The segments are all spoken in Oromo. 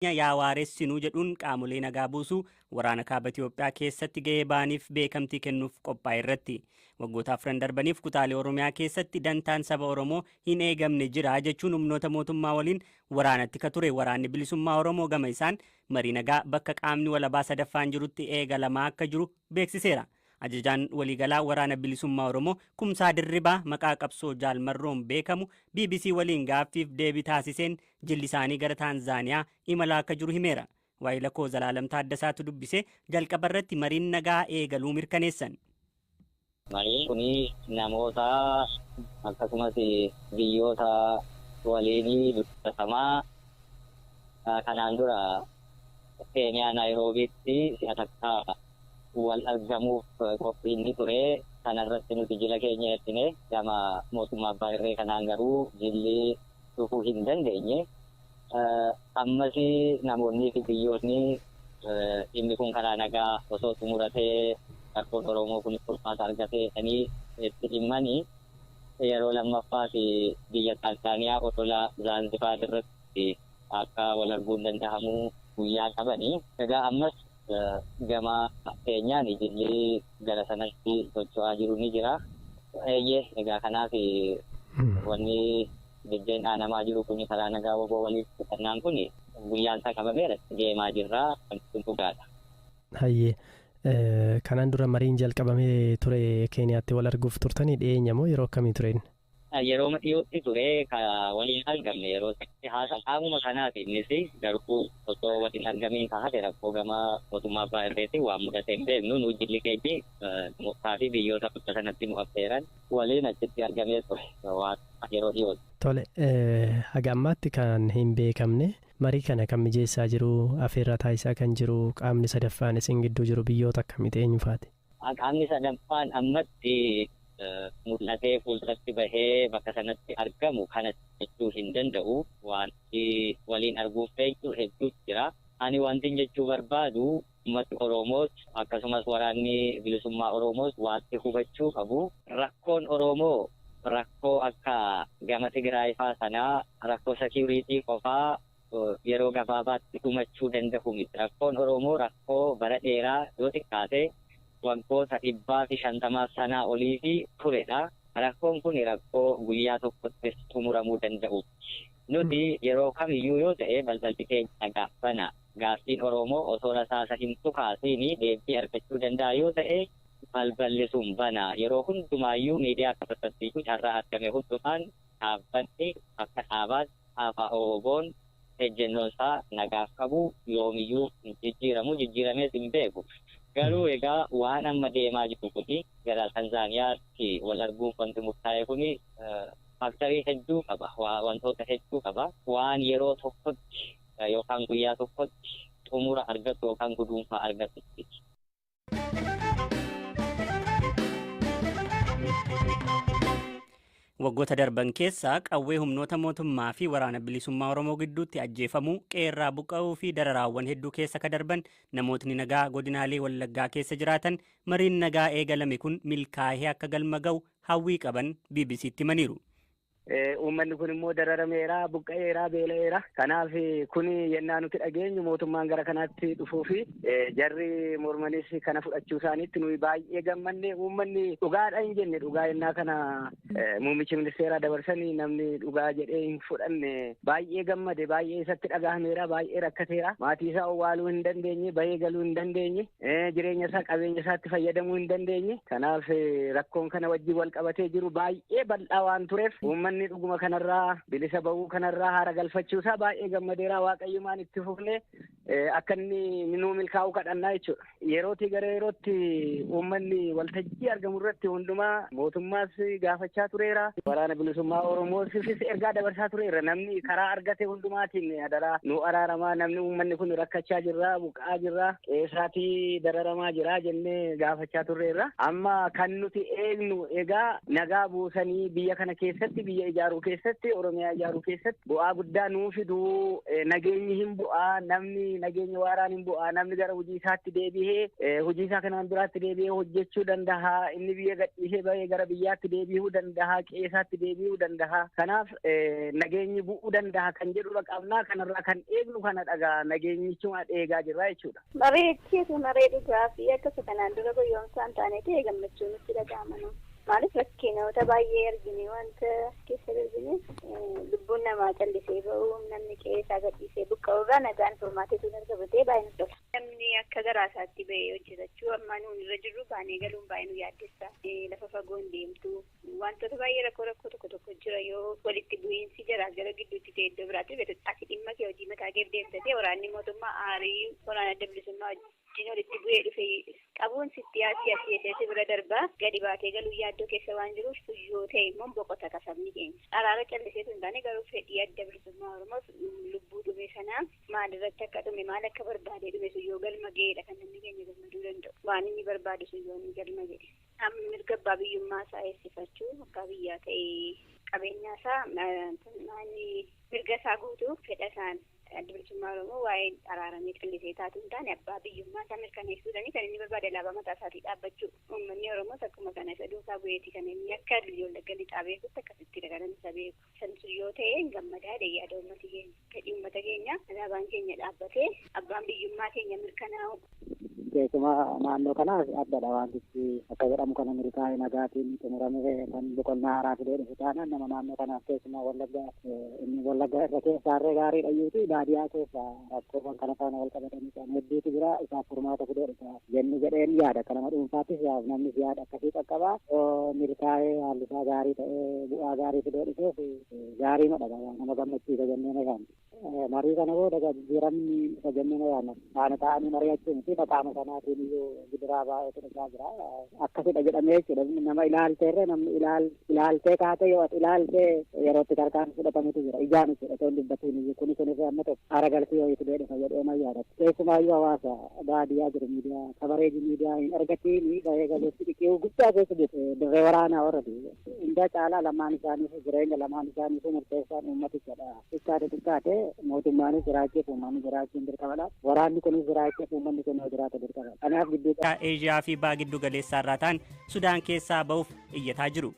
yaa waaressinuu jedhuun qaamolee nagaa buusuu waraana kaaba Itiyoophiyaa keessatti ga'ee ba'aniif beekamtii kennuuf qophaa'e irratti waggoota afran darbaniif kutaalee Oromiyaa keessatti dantaan saba Oromoo hin eegamne jira jechuun humnoota mootummaa waliin waraanatti ka ture waraanni bilisummaa Oromoo gama isaan marii nagaa bakka qaamni walabaa sadaffaan jirutti eegalamaa akka jiru beeksiseera. Ajajaan waliigalaa waraana bilisummaa Oromoo Kumsaa Dirribaa maqaa qabsoo jaalmarroon beekamu BBC waliin gaaffiif deebii taasiseen jilli isaanii gara Taanzaaniyaa imalaa akka jiru himeera. Waayila koo Zalaalam Taaddasaatu dubbisee jalqaba irratti mariin nagaa eegaluu mirkaneessan. Mariin kuni namoota akkasumas biyyoota waliinii dubbatamaa kanaan dura Keeniyaa Naayiroobiitti si'a takkaa wal argamuuf qophiin ni ture. Kanarratti nuti jila keenya ergine gama mootummaa abbaa irree kanaan garuu jilli dhufuu hin dandeenye. Ammas namoonni fi biyyoonni dhimmi kun karaa nagaa osoo xumuratee rakkoon Oromoo kun furmaata argatanii itti dhimmanii yeroo lammaffaa fi biyya Taanzaaniyaa otola Zaanzibaar irratti akka wal arguun danda'amu guyyaa qabanii. Egaa ammas gama keenyaan jilli gara sanatti socho'aa jiru ni jira. Egaa kanaaf wanni biddeen dhaanamaa jiru kun karaa nagaa waboo waliif fudhannaan kun guyyaan isaa qabameera deemaa jirra kan dhugaadha. Hayyee kanaan dura mariin jalqabamee ture Keeniyaatti wal arguuf turtanii dhiyeenya moo yeroo akkamii tureen? Yeroo dhiyootti ture waliin argamne yeroo haasa qaamuma kanaaf innis garuu osoo waliin argamiin taate rakkoo gama mootummaa abbaa irreetti waan mudatee hin beeknu nu jilli keenyi mootummaa fi biyyoota bakka sanatti nu affeeran waliin achitti argamee ture waan yeroo dhiyootti. Tole haga ammaatti kan hin beekamne marii kana kan mijeessaa jiru affeerraa taasisaa kan jiru qaamni sadaffaan isin gidduu jiru biyyoota akkamii eenyufaati? Qaamni sadaffaan ammatti mul'atee fuulduratti bahee bakka sanatti argamu kana jechuu hin danda'u. Wanti waliin arguuf fe'u hedduutu jira. Ani wanti jechuu barbaadu uummati Oromoos akkasumas waraanni bilisummaa Oromoos wanti hubachuu qabu. Rakkoon Oromoo rakkoo akka gama Tigraay faa sanaa rakkoo sekiuriitii qofaa yeroo gabaabaatti dhumachuu danda'u miti. Rakkoon Oromoo rakkoo bara dheeraa yoo xiqqaate wantoota 150 sanaa olii fi turedha. Rakkoon kun rakkoo guyyaa tokkotti xumuramuu danda'u. Nuti yeroo kamiyyuu yoo ta'e balballi keenya gaafana. Gaaffiin Oromoo osoo rasaasa hin tukaasiin deebii argachuu danda'a yoo ta'e balballi sun bana. Yeroo hundumaayyuu miidiyaa akka fakkattiitu carraa argame hundumaan dhaabbanni akka dhaabaatti ABO'n ejjennoon isaa nagaaf qabu yoomiyyuu hin jijjiiramu jijjiiramees hin beeku. Garuu egaa waan amma deemaa jiru kuni gara Tanzaaniyaatti wal arguun wanti murtaa'e kuni faaktarii hedduu qaba. Wantoota hedduu qaba. Waan yeroo tokkotti yookaan guyyaa tokkotti xumura argatu yookaan guduunfaa argatu. Waggoota darban keessa qawwee humnoota mootummaa fi waraana bilisummaa Oromoo gidduutti ajjeefamuu qeerraa buqqa'uu fi dararaawwan hedduu keessa ka darban namootni nagaa godinaalee Wallaggaa keessa jiraatan mariin nagaa eegalame kun milkaa'ee akka galma ga'u hawwii qaban BBC'tti himaniiru. Uummanni kun immoo dararameera, buqqa'eera, beela'eera. Kanaaf kun yennaa nuti dhageenyu mootummaan gara kanaatti dhufuu fi jarri mormanis kana fudhachuu isaaniitti nuyi baay'ee gammanne. Uummanni dhugaadha hin jenne dhugaa yennaa kana muummichi ministeeraa dabarsanii namni dhugaa jedhee hin fudhanne baay'ee gammade, baay'ee isatti dhagahameera, baay'ee rakkateera. Maatii isaa owwaaluu hin dandeenye, bahee galuu hin dandeenye, jireenya isaa qabeenya isaatti fayyadamuu hin dandeenye. Kanaaf rakkoon kana wajjin wal qabatee jiru baay'ee bal'aa waan tureef uummanni dhuguma kanarraa bilisa bahuu kanarraa haara galfachuusaa baay'ee gammadeera. Waaqayyumaan itti fufne akka inni nuu milkaa'uu kadhannaa jechuudha. Yerootii gara yerootti uummanni waltajjii argamu irratti hundumaa mootummaas gaafachaa tureera. Waraana bilisummaa Oromoosifis ergaa dabarsaa tureera. Namni karaa argate hundumaatiin adaraa nu araaramaa, namni uummanni kun rakkachaa jirra, buqqa'aa jirra, qeesaatii dararamaa jira jennee gaafachaa turreerra. Amma kan nuti eegnu egaa nagaa buusanii biyya kana keessatti biyya ijaaruu keessatti Oromiyaa ijaaruu keessatti bu'aa guddaa nuu fiduu nageenyi hin bu'aa namni nageenya waaraan hin bu'aa namni gara hojii isaatti deebi'ee hojii isaa kanaan duraatti deebi'ee hojjechuu danda'a inni biyya gadhiisee bahee gara biyyaatti deebi'uu danda'a qe'eesaatti deebi'uu danda'a kanaaf nageenyi bu'uu danda'a kan jedhudha qabnaa kanarraa kan eegnu kana dhagaa nageenyichuma eegaa jirra jechuudha. Bareechiisu maree dhugaa fi akkasuma kanaan dura guyyoomsaan taaneeti gammachuun nutti dhaga'amanu. Maaliif rakkinoota baay'ee argine wanta keessa darbine lubbuun namaa callisee ba'u namni qe'eesaa gadhiisee buqqa'urraa nagaan furmaateetu dargabatee baay'ee tola. Namni akka garaasaatti ba'ee hojjetachuu amma nuun irra jirru baanee galuun baay'ee nu yaaddessa. Lafa fagoo hin deemtu wantoota baay'ee rakkoo tokko jira yoo walitti bu'iinsi jira gara gidduutti ta'e iddoo biraatti beektaati dhimma kee hojii mataa kee deemtatee waraanni mootummaa aarii waraana adda bilisummaa wajjin walitti bu'ee dhufe qabuun sitti asii bira darbaa gadi baatee galuu yaaddoo keessa waan jiruuf yoo ta'e immoo boqota kasabni keenya araara calliseetu hin taane garuu fedhii adda bilisummaa oromoof lubbuu dhume sanaa maalirratti akka dhume maal akka barbaadee dhume sun yoo galma ga'eedha kan namni keenya gammaduu danda'u waan inni barbaadu sun yoo ni galma ga'e amma mirga abbaa biyyummaa isaa eegsifachuu akka biyyaa ta'ee qabeenyaa isaa mirga isaa guutuu fedha isaan adda bilisummaa oromoo waa'ee araaramee callisee taatu hin taane abbaa biyyummaa isaa mirkaneessuudhaani kan inni barbaade alaabaa mataa isaatii dhaabbachuu uummanni oromoos akkuma kana isa duukaa bu'eeti kan inni akka Wallagga lixaa beekutti akkasitti dhagalan isa beeku sansu yoo ta'e hin gammadaa yaada uummati keenya fedhii uummata keenya alaabaan keenya dhaabbatee abbaan biyyummaa keenya mirkanaa'u. Keessumaa naannoo kanaas addadha wantichi akka jedhamu kana milkaa'ee nagaatiin xumuramee kan boqonnaa haaraa fidee dhufu taanaan nama naannoo kanaaf keessumaa Wallagga irra keessaarree gaarii dhayyuuti baadiyyaa keessa rakkoowwan kana faana wal qabatanii kan hedduutu jira isaaf furmaata fidee dhufa jenni jedheen yaada akka nama dhuunfaattis namnis yaada akkasii qaqqabaa milkaa'ee haalli isaa gaarii ta'ee bu'aa gaarii fidee dhufeef gaarii madha nama gammachiisa jennee na yaadna marii kana booda jijjiiramni isa jennee na yaadna faana ta'anii mari'achuun fi maqaama kanaatiin iyyuu gidiraa baay'eetu dhufaa jira akkasidha jedhamee jechuudha nama ilaalteerre namni ilaaltee kaatee yoo ilaaltee yerootti tarkaan fudhatamutu jira ijaan jechuudha ta'uun dubbatuun iyyuu kunis amma tokko aragaltii yoo itti dheedhisa jedhee na yaadatti keessumaayyuu hawaasa baadiyyaa jiru miidiyaa kabareeji miidiyaa hin argatiin bahee galeetti dhiqee guddaa keessa jiru dirree waraanaa warrati hundaa caalaa lamaan isaaniif jireenya lamaan isaaniif murteessaan uummatichadha xiqqaate mootummaanis jiraachuuf uummanni jiraachuun dirqamadha waraanni kunis jiraachuuf uummanni kun yoo jiraate dirqamadha kanaaf gidduu Eeshiyaa fi baa giddu galeessaa irraa ta'an Sudaan keessaa ba'uuf iyyataa jiru.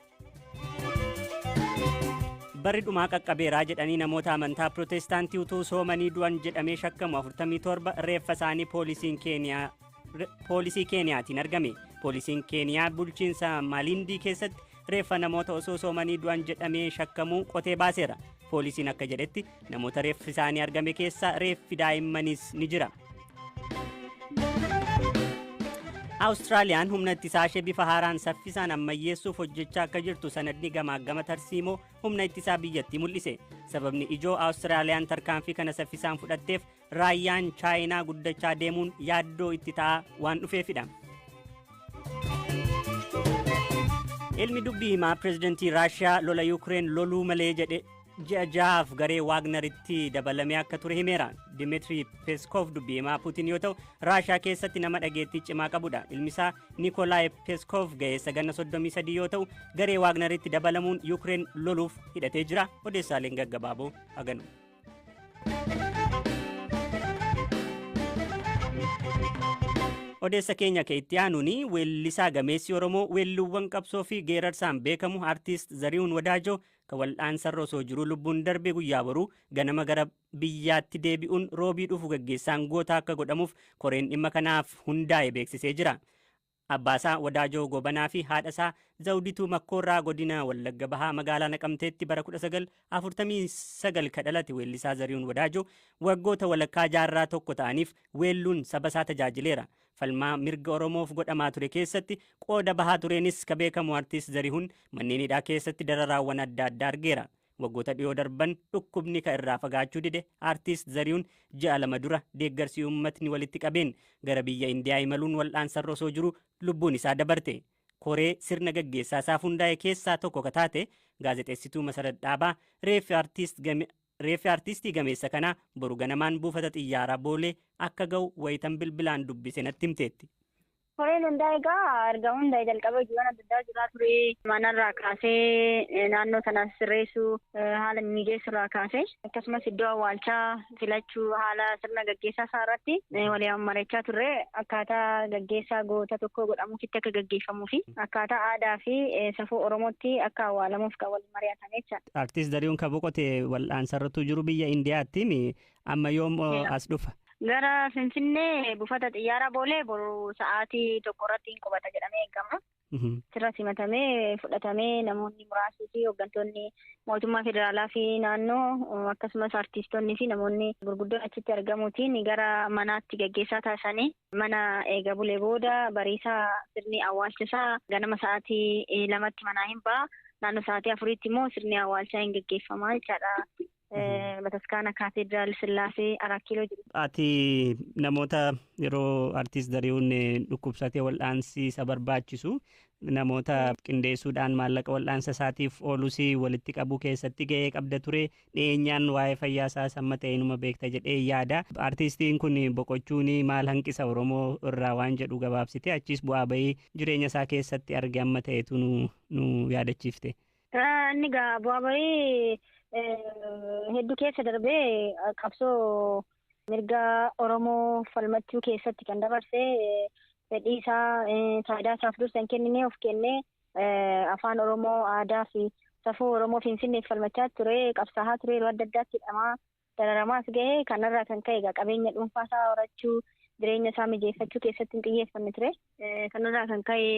Barri dhumaa qaqqabeeraa jedhanii namoota amantaa Pirootestaantii utuu soomanii du'an jedhamee shakkamu 47 reeffa isaanii poolisii Keeniyaatiin argame. Poolisiin Keeniyaa bulchiinsa Malindii keessatti reeffa namoota osoo soomanii du'an jedhamee shakkamu qotee baaseera. Poolisiin akka jedhetti namoota reeffi isaanii argame keessa reeffi daa'immaniis ni jira. Awustiraaliyaan humna ittisaa ishee bifa haaraan saffisaan ammayyeessuuf hojjechaa akka jirtu sanadni gamaagama tarsiimoo humna ittisaa biyyattii mul'ise. Sababni ijoo Awustiraaliyaan tarkaanfii kana saffisaan fudhatteef raayyaan Chaayinaa guddachaa deemuun yaaddoo itti ta'aa waan dhufeefidha. Ilmi dubbii himaa pireezidantii Raashiyaa lola Yuukireen loluu malee jedhe ji'a ja'aaf garee Waagnaritti dabalamee akka ture himeera. Dimitri Peskov dubbii himaa Puutiin yoo ta'u Raashiyaa keessatti nama dhageettii cimaa qabudha. Ilmisaa Nikolaay Peskov ga'eessa ganna 33 yoo ta'u garee Waagnaritti dabalamuun Yuukireen loluuf hidhatee jira. Odeessaaleen gaggabaaboo haganu. Odeessa keenya itti aanuun weellisaa gameessi Oromoo weelluuwwan qabsoo fi geerarsaan beekamu artiist Zarihuun Wadaajoo kan wal'aansarra osoo jiruu lubbuun darbe guyyaa boruu ganama gara biyyaatti deebi'uun roobii dhufu gaggeessaan goota akka godhamuuf koreen dhimma kanaaf hundaa'e beeksisee jira. Abbaasaa Wadaajoo Gobanaa fi haadhasaa Zawdituu Makkoorraa godina Wallagga Bahaa magaalaa Naqamteetti bara 1949 kadhalate weellisaa Zarihuun Wadaajoo waggoota walakkaa jaarraa tokko ta'aniif weelluun saba isaa tajaajileera. Falmaa mirga Oromoof godhamaa ture keessatti qooda bahaa tureenis ka beekamu artiist Zarihuun manneen hidhaa keessatti dararaawwan adda addaa argeera. Waggoota dhiyoo darban dhukkubni ka irraa fagaachuu dide artiist Zarihuun ji'a 2 dura deeggarsi uummatni walitti qabeen gara biyya Indiyaa imaluun wal'aansarra osoo jiru lubbuun isaa dabarte. Koree sirna gaggeessaa isaaf hundaa'e keessaa tokko ka taate gaazexeessituu Masarat Dhaabaa reeffi artiistii gameessa kanaa boru ganamaan buufata xiyyaaraa Boolee akka ga'u wayitan bilbilaan dubbise natti himteetti. Koreen hundaa egaa erga hundaa jalqaba jiran adda addaa jiraa ture. Manarraa kaasee naannoo sanas sirreessuu haala mijeessurraa kaasee akkasumas iddoo awwaalchaa filachuu haala sirna gaggeessaa isaa irratti waliin mari'achaa turre akkaataa gaggeessaa goota tokko godhamuufitti akka gaggeeffamuu fi akkaataa aadaa fi safuu Oromootti akka awwaalamuuf kan waliin mari'atan jecha. Artiist Zarihuun kan boqote wal'aansarratti jiru biyya Indiyaatti amma yoom as dhufa? Gara Finfinnee buufata xiyyaara Boolee boru sa'aatii tokko irratti hin qubata jedhamee eegama. Sirra simatamee fudhatamee namoonni muraasii fi hooggantoonni mootummaa federaalaa fi naannoo akkasumas artiistonni fi namoonni gurguddoon achitti argamuutiin gara manaatti gaggeessaa taasisanii mana eega bulee booda bariisaa sirni awwaalchisaa ganama sa'aatii 2tti manaa hin ba'a. Naannoo sa'aatii 4tti immoo sirni awwaalchaa hin gaggeeffamaa jechaadha. Bataskaana Kaateediraal Sillaasee 4 kiiloo jiru. Ati namoota yeroo artiist Zarihuun dhukkubsatee wal'aansi isa barbaachisu namoota qindeessuudhaan maallaqa wal'aansa isaatiif oolus walitti qabuu keessatti gahee qabda ture. Dhiyeenyaan waa'ee fayyaa isaas amma ta'e numa beekta jedhee yaada. Artiistiin kun boqochuun maal hanqisa Oromoo irraa waan jedhu gabaabsite achis bu'aa bahii jireenya isaa keessatti arge amma ta'etu nu yaadachiifte. Inni bu'aa bahii hedduu keessa darbee qabsoo mirga Oromoo falmachuu keessatti kan dabarse fedhii isaa faayidaa isaaf dursa hin kenninee of kennee afaan Oromoo aadaa fi safuu Oromoo Finfinneef falmachaa ture qabsaa'aa ture yeroo adda addaatti hidhamaa dararamaas gahee kanarraa kan ka'e qabeenya dhuunfaa isaa horachuu jireenya isaa mijeeffachuu keessatti hin xiyyeeffanne ture. Kanarraa kan ka'e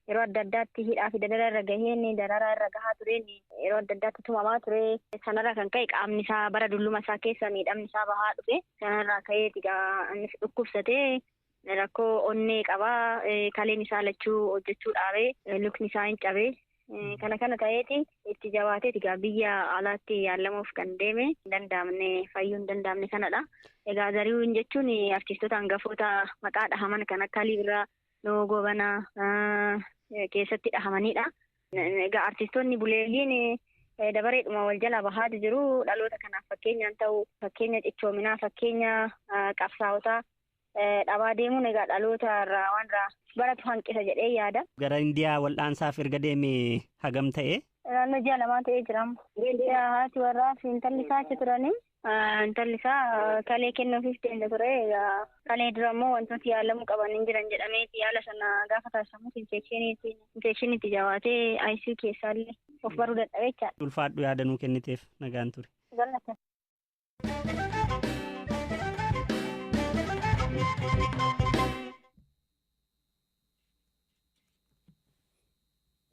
yeroo adda addaatti hidhaa fi darara irra gaheen darara irra gahaa tureen yeroo adda addaatti tumamaa ture. Kanarraa kan ka'e qaamni isaa bara dulluma isaa keessa miidhamni isaa bahaa dhufe. Kanarraa ka'eeti innis dhukkubsatee rakkoo onnee qabaa kaleen isaa lachuu hojjechuu dhaabee lukni isaa hin cabee. Kana ta'eeti itti jabaateeti biyya alaatti yaalamuuf kan deeme hin danda'amne fayyuu hin danda'amne kanadha. Egaa Zarihuun jechuun artiistota hangafoota maqaa dhahaman kan akka Alii Birraa, Noo Gobanaa keessatti dhahamanidha. Egaa artiistonni buleeyyiin dabareedhuma wal jala bahaatu jiru. Dhaloota kanaaf fakkeenyaan ta'u fakkeenya cichoominaa fakkeenya qabsaa'otaa dhabaa deemuun egaa dhaloota irraa waan irraa baratu hanqisa jedhee yaada. Gara Indiyaa wal'aansaaf erga deeme hagam ta'e? Naannoo 6 ta'ee jira. Haati warraa fi intalli isaa achi turanii intalli isaa kalee kennuufiif deemte ture. Kalee dura immoo wantooti yaalamuu qaban hin jiran jedhameeti yaala sana gaafa taasifamu infeekshiniitti jabaatee ICU keessaallee of baruu dadhabee jechaadha. Ulfaadhu yaada nuu kenniteef nagaan ture. Galata.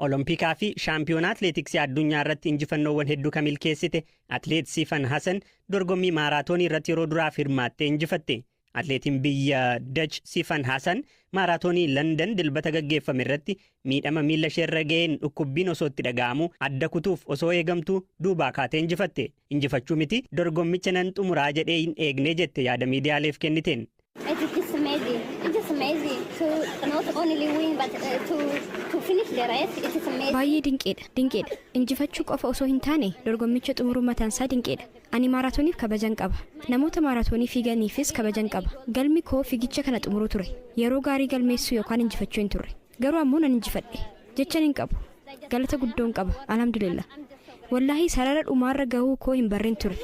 Oloompikaa fi shaampiyoonaa atileetiksii addunyaa irratti injifannoowwan hedduu kan milkeessite atileet Siifan Hasan dorgommii maaraatoonii irratti yeroo duraaf hirmaattee injifatte. Atileetiin biyya Dach Siifan Hasan maaraatoonii London dilbata gaggeeffame irratti miidhama miila isheerra ga'een dhukkubbiin osoo itti dhaga'amu adda kutuuf osoo eegamtu duubaa kaatee injifatte. Injifachuu miti dorgommicha nan xumuraa jedhee hin eegne jette yaada miidiyaaleef kenniteen. Baay'ee dinqeedha. Injifachuu qofa osoo hin taane dorgommicha xumuruu mataansaa dinqeedha. Ani maaraatooniif kabajan qaba. Namoota maaraatoonii fiiganiifis kabajan qaba. Galmi koo fiigicha kana xumuruu ture. Yeroo gaarii galmeessuu yookaan injifachuu hin turre. Garuu ammoo nan injifadhe. Jechan hin qabu. Galata guddoon qaba. Alhamdulillah. Wallaahi sarara dhumaarra gahuu koo hin barreen ture.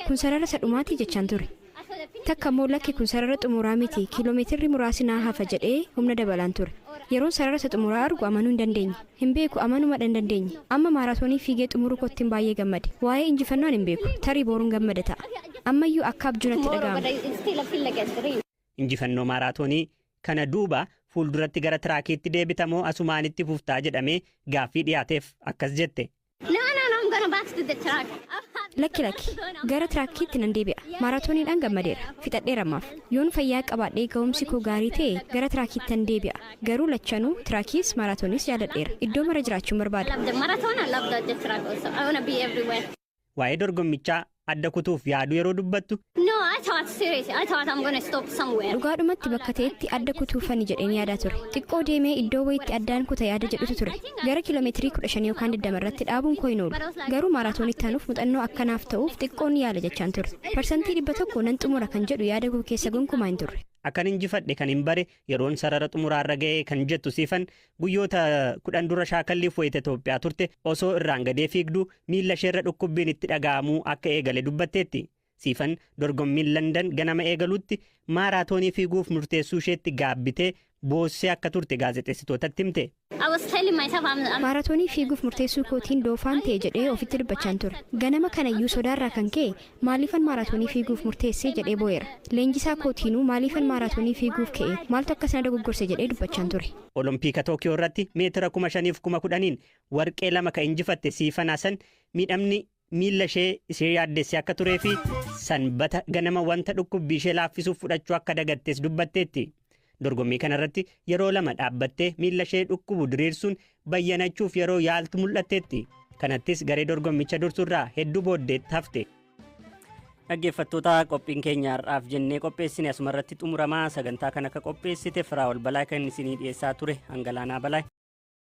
Kun sarara isa dhumaatii jechaan ture. Takka immoo lakki kun sarara xumuraa miti kiiloomeetirri muraasni naa hafa jedhee humna dabalaan ture. Yeroon sarara isa xumuraa argu amanuu hin dandeenye. Hin beeku amanuma hin dandeenye. Amma maaraatoonii fiigee xumuruu kootiin baay'ee gammade. Waa'ee injifannoo hin beeku. Tarii boruun gammada ta'a. Ammayyuu akka abjuunatti dhaga'ama. Injifannoo maaraatoonii kana duuba fuulduratti gara tiraakiitti deebitamoo asumaanitti fuftaa jedhamee gaaffii dhiyaateef akkas jette. Lakki gara tiraakiitti nan deebi'a. Maaraatooniidhaan gammadeera. Fixadheera ammaaf. Yoon fayyaa qabaadhee ga'umsi koo gaarii ta'e gara tiraakiitti nan deebi'a. Garuu lachanuu tiraakiis maaraatooniis jaaladheera. Iddoo mara jiraachuun barbaada. Waa'ee dorgommichaa adda kutuuf yaadu yeroo dubbattu. Dhugaadhumatti bakka ta'etti adda kutuufani jedheen yaadaa ture. Xiqqoo deemee iddoo wayitti addaan kuta yaada jedhutu ture. Gara kiiloomeetirii 15 yookaan 20 irratti dhaabuun koo hin oolu. Garuu maaraatoonitti aanuuf muuxannoo akkanaaf ta'uuf xiqqoon yaala jechaan ture. Parsantii 100 nan xumura kan jedhu yaada koo keessa gonkumaa hin turre. akkan injifadhe kan hin bare yeroon sarara xumuraarra ga'ee kan jettu siifan guyyoota 10 dura shaakalliif wayita Itoophiyaa turte osoo irraan gadee fiigdu miilla isheerra dhukkubbiin itti dhaga'amuu akka eegale dubbatteetti. Siifan dorgommiin London ganama eegalutti maaraatoonii fiiguuf murteessuu isheetti gaabbitee boossee akka turte gaazexeessitootatti himte. Maaraatoonii fiiguuf murteessuu kootiin doofaan ta'e jedhee ofitti dubbachaan ture. Ganama kanayyuu sodaarraa kan ka'e maaliifan maaraatoonii fiiguuf murteessee jedhee boo'eera. Leenjisaa kootiinuu maaliifan maaraatoonii fiiguuf ka'e maaltu akka sana dogoggorse jedhee dubbachaan ture. Olompika Tookiyoo irratti meetira 5,000 fi 10,000 warqee 2 kan injifatte Siifan Hasan miidhamni miilla ishee yaaddesse akka turee fi sanbata ganama wanta dhukkubbii ishee laaffisuuf fudhachuu akka dagattees dubbatteetti. Dorgommii kanarratti yeroo 2 dhaabbattee miilla ishee dhukkubu diriirsuun bayyanachuuf yeroo yaaltu mul'atteetti. Kanattis garee dorgommicha dursurraa hedduu booddeetti hafte. Dhaggeeffattoota qophiin keenya har'aaf jennee qopheessine asumarratti xumuramaa sagantaa kan akka qopheessite Firaa'ol Balaa kan isinii dhiyeessaa ture Hangalaanaa Balaa.